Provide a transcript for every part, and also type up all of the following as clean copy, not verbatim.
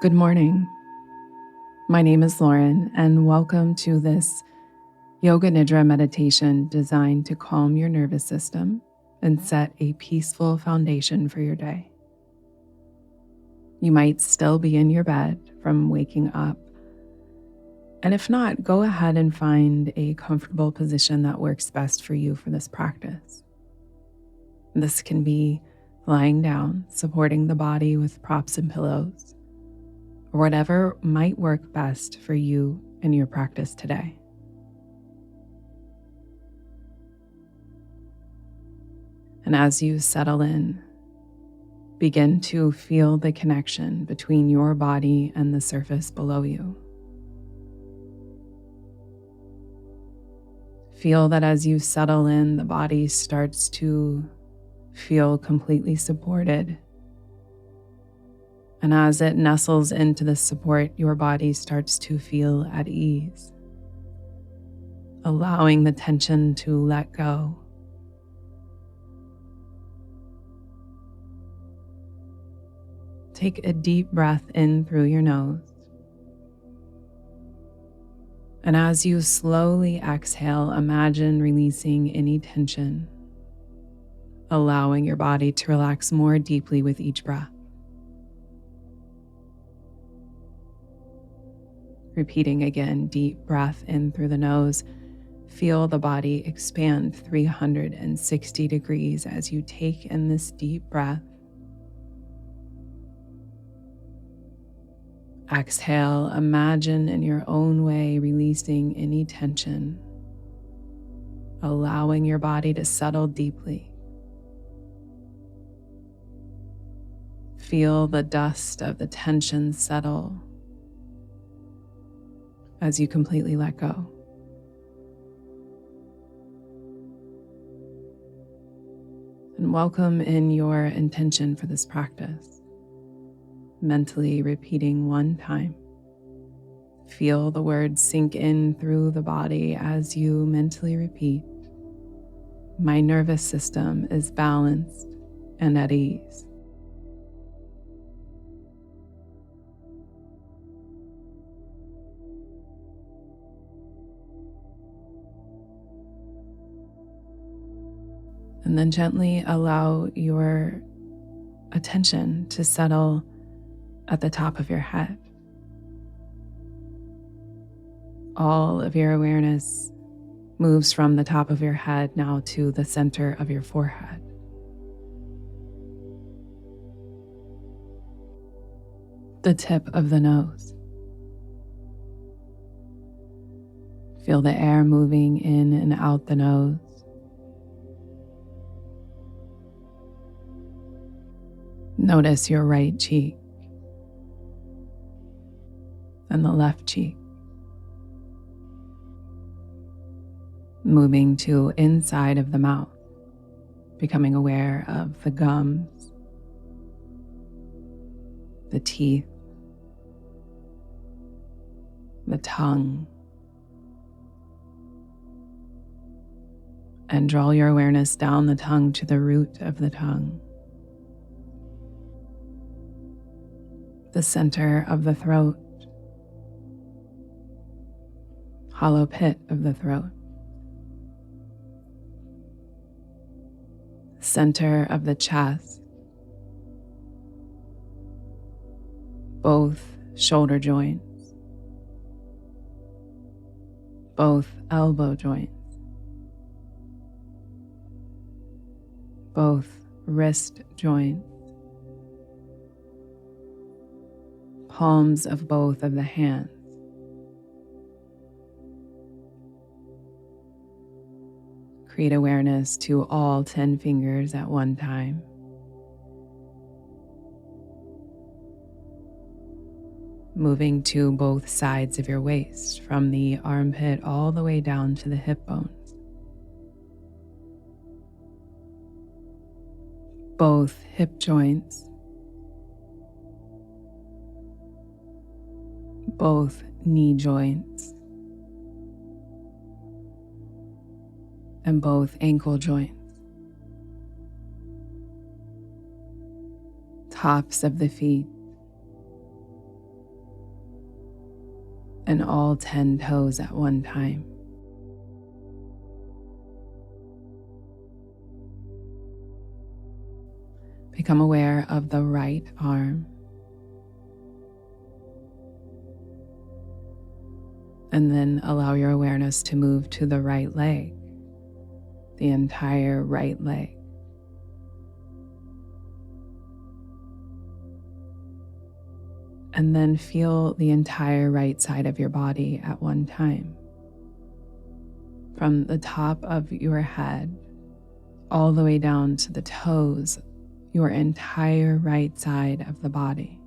Good morning. My name is Loren, and welcome to this Yoga Nidra meditation designed to calm your nervous system and set a peaceful foundation for your day. You might still be in your bed from waking up, and if not, go ahead and find a comfortable position that works best for you for this practice. This can be lying down, supporting the body with props and pillows, or whatever might work best for you in your practice today. And as you settle in, begin to feel the connection between your body and the surface below you. Feel that as you settle in, the body starts to feel completely supported. And as it nestles into the support, your body starts to feel at ease, allowing the tension to let go. Take a deep breath in through your nose. And as you slowly exhale, imagine releasing any tension, allowing your body to relax more deeply with each breath. Repeating again, deep breath in through the nose. Feel the body expand 360 degrees as you take in this deep breath. Exhale, imagine in your own way releasing any tension, allowing your body to settle deeply. Feel the dust of the tension settle as you completely let go. And welcome in your intention for this practice. Mentally repeating one time. Feel the words sink in through the body as you mentally repeat. My nervous system is balanced and at ease. And then gently allow your attention to settle at the top of your head. All of your awareness moves from the top of your head now to the center of your forehead. The tip of the nose. Feel the air moving in and out the nose. Notice your right cheek and the left cheek. Moving to inside of the mouth, becoming aware of the gums, the teeth, the tongue, and draw your awareness down the tongue to the root of the tongue. The center of the throat, hollow pit of the throat, center of the chest, both shoulder joints, both elbow joints, both wrist joints, palms of both of the hands. Create awareness to all 10 fingers at one time. Moving to both sides of your waist, from the armpit all the way down to the hip bones. Both hip joints, both knee joints, and both ankle joints. Tops of the feet, and all 10 toes at one time. Become aware of the right arm, and then allow your awareness to move to the right leg, the entire right leg. And then feel the entire right side of your body at one time. From the top of your head all the way down to the toes, your entire right side of the body.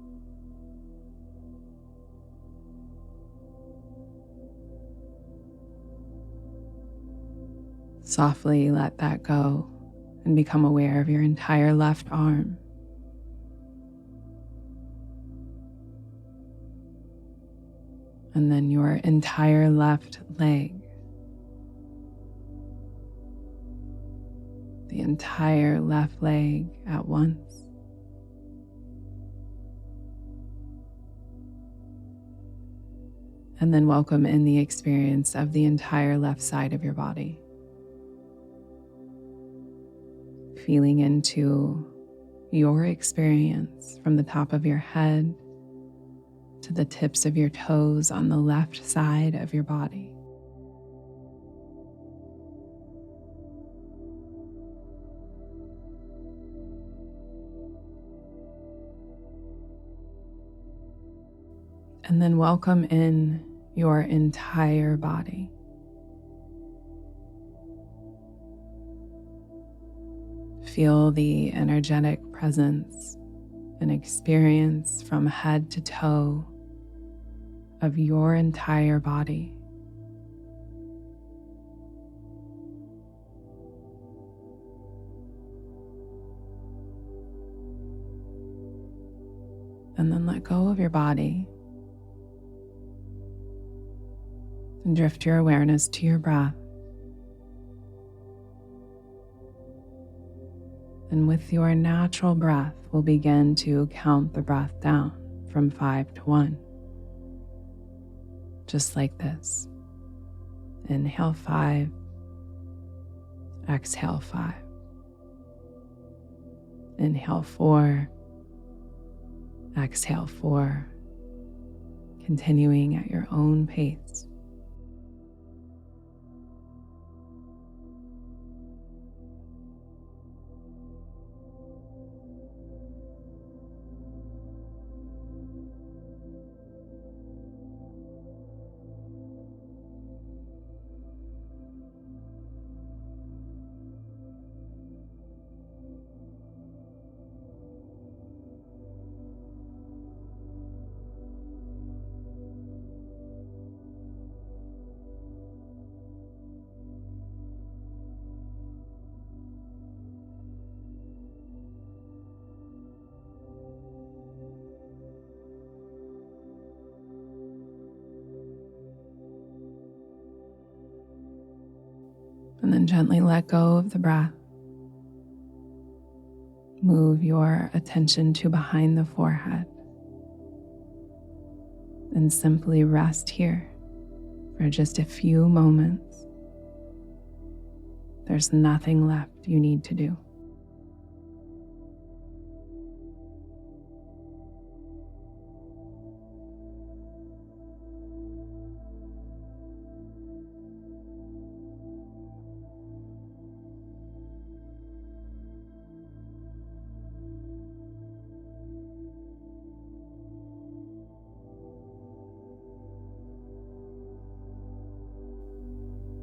Softly let that go and become aware of your entire left arm. And then your entire left leg. The entire left leg at once. And then welcome in the experience of the entire left side of your body. Feeling into your experience from the top of your head to the tips of your toes on the left side of your body. And then welcome in your entire body. Feel the energetic presence and experience from head to toe of your entire body. And then let go of your body and drift your awareness to your breath. And with your natural breath, we'll begin to count the breath down from 5 to 1. Just like this. Inhale 5, exhale 5. Inhale 4, exhale 4, continuing at your own pace. And then gently let go of the breath. Move your attention to behind the forehead and simply rest here for just a few moments. There's nothing left you need to do.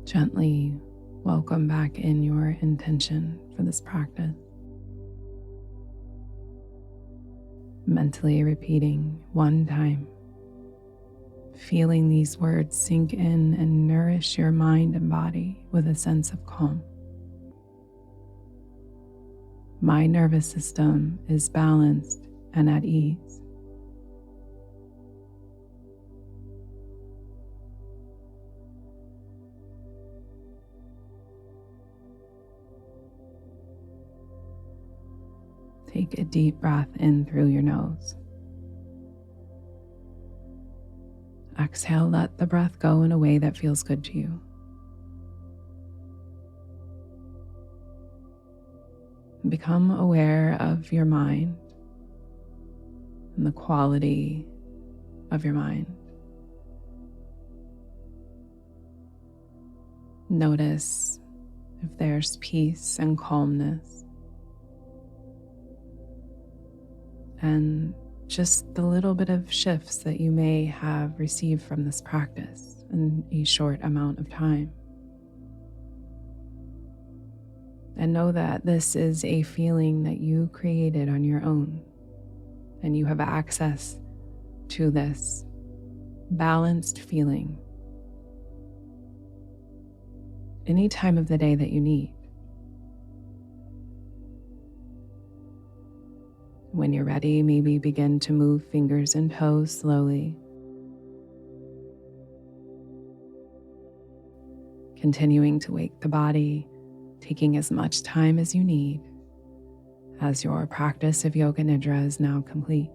Gently welcome back in your intention for this practice. Mentally repeating one time, feeling these words sink in and nourish your mind and body with a sense of calm. My nervous system is balanced and at ease. Take a deep breath in through your nose. exhale, let the breath go in a way that feels good to you. Become aware of your mind and the quality of your mind. Notice if there's peace and calmness, and just the little bit of shifts that you may have received from this practice in a short amount of time. And know that this is a feeling that you created on your own, and you have access to this balanced feeling any time of the day that you need. When you're ready, maybe begin to move fingers and toes slowly, continuing to wake the body, taking as much time as you need as your practice of Yoga Nidra is now complete.